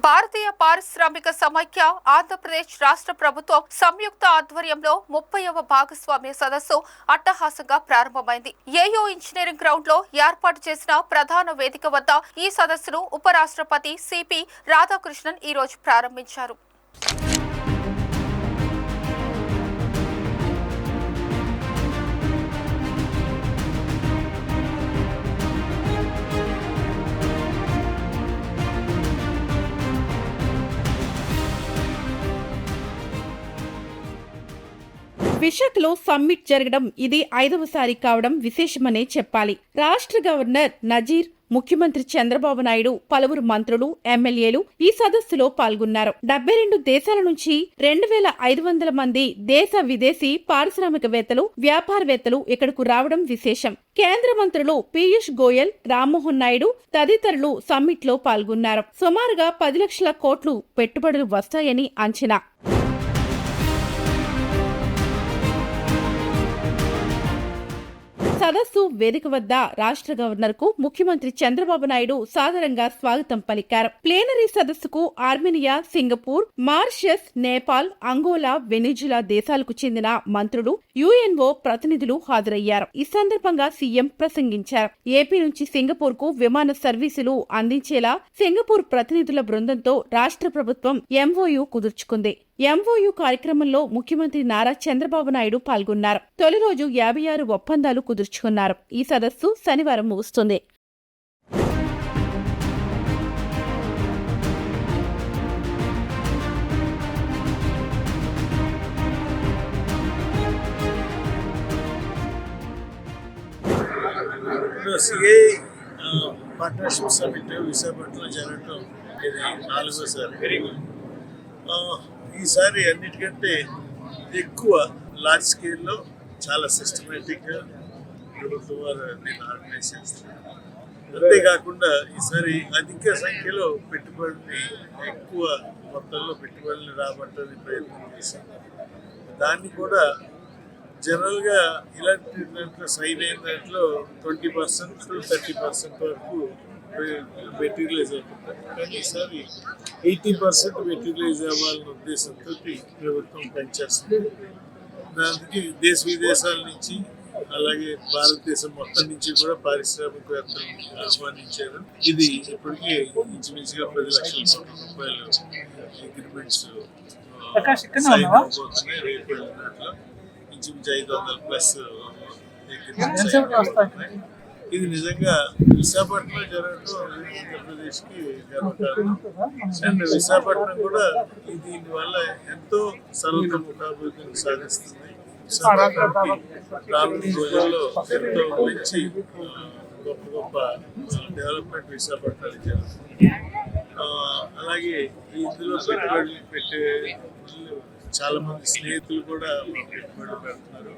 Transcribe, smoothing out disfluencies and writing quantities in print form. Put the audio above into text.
భారతీయ పారిశ్రామిక సమైక్య ఆంధ్రప్రదేశ్ రాష్ట్ర ప్రభుత్వం సంయుక్త ఆధ్వర్యంలో 30వ భాగస్వామ్య సదస్సు అట్టహాసంగా ప్రారంభమైంది. ఏయో ఇంజనీరింగ్ గ్రౌండ్ లో ఏర్పాటు చేసిన ప్రధాన వేదిక వద్ద ఈ సదస్సును ఉపరాష్ట్రపతి సిపి రాధాకృష్ణన్ ఈ రోజు ప్రారంభించారు. విశాఖలో సమ్మిట్ జరగడం ఇది 5వసారి కావడం విశేషమనే చెప్పాలి. రాష్ట్ర గవర్నర్ నజీర్, ముఖ్యమంత్రి చంద్రబాబు నాయుడు, పలువురు మంత్రులు, ఎమ్మెల్యేలు ఈ సదస్సులో పాల్గొన్నారు. 72 దేశాల నుంచి 2500 మంది దేశ విదేశీ పారిశ్రామికవేత్తలు, వ్యాపారవేత్తలు ఇక్కడకు రావడం విశేషం. కేంద్ర మంత్రులు పీయూష్ గోయల్, రామ్మోహన్ నాయుడు తదితరులు సమ్మిట్ లో పాల్గొన్నారు. సుమారుగా 10 లక్షల కోట్లు పెట్టుబడులు వస్తాయని అంచనా. సదస్సు వేదిక వద్ద రాష్ట్ర గవర్నర్ కు ముఖ్యమంత్రి చంద్రబాబు నాయుడు సాదరంగా స్వాగతం పలికారు. ప్లేనరీ సదస్సుకు Armenia, Singapore, Mauritius, Nepal, Angola, Venezuela దేశాలకు చెందిన మంత్రులు, యుఎన్ఓ ప్రతినిధులు హాజరయ్యారు. ఈ సందర్భంగా సీఎం ప్రసంగించారు. ఏపీ నుంచి సింగపూర్ కు విమాన సర్వీసులు అందించేలా సింగపూర్ ప్రతినిధుల బృందంతో రాష్ట్ర ప్రభుత్వం ఎంఓయూ కుదుర్చుకుంది. ఎంఓయూ కార్యక్రమంలో ముఖ్యమంత్రి నారా చంద్రబాబు నాయుడు పాల్గొన్నారు. తొలి రోజు 56 ఒప్పందాలు కుదుర్చుకున్నారు. ఈ సదస్సు శనివారం ముగుస్తుంది. పార్ట్నర్షిప్ సమిట్ విశాఖపట్నంలో జరగడం ఇది 4వసారి. ఈసారి అన్నిటికంటే ఎక్కువ లార్జ్ స్కేల్లో చాలా సిస్టమేటిక్గా ప్రభుత్వం వారు దీన్ని ఆర్గనైజ్ చేస్తున్నారు. అంతేకాకుండా ఈసారి అధిక సంఖ్యలో పెట్టుబడిని, ఎక్కువ మొత్తంలో పెట్టుబడులు రాబట్టడానికి ప్రయత్నం చేశారు. దాన్ని కూడా జనరల్గా ఇలాంటి దాంట్లో సైన్ అయిన దాంట్లో 20% to 30% వరకు మెటీరియలైజ్ అవుతుంటారు. కానీ ఈసారి 80% మెటీరియలైజ్ అవ్వాలన్న ఉద్దేశంతో ప్రభుత్వం పనిచేస్తుంది. దానికి దేశ విదేశాల నుంచి, అలాగే భారతదేశం మొత్తం నుంచి కూడా పారిశ్రామికవేత్తలు ఆహ్వానించారు. ఇది ఇప్పటికీ ఇంచుమించుగా 10 లక్షల కోట్ల రూపాయలు అగ్రిమెంట్స్ సైన్ అవబోతున్నాయి. రేపు దాంట్లో ఇంచుమించు 500+ అగ్రిమెంట్స్ సైన్. ఇది నిజంగా విశాఖపట్నంలో జరగడం ఆంధ్రప్రదేశ్కి గర్వకారణం. అండ్ విశాఖపట్నం కూడా దీనివల్ల ఎంతో సర్వతోముఖాభివృద్ధిని సాధిస్తుంది. విశాఖపట్నానికి రాబోయే రోజుల్లో ఎంతో మంచి గొప్ప గొప్ప డెవలప్మెంట్ విశాఖపట్నానికి జరుగుతుంది. అలాగే ఇందులో పెట్టుబడులు పెట్టే చాలా మంది స్నేహితులు కూడా పెట్టుబడులు పెడుతున్నారు.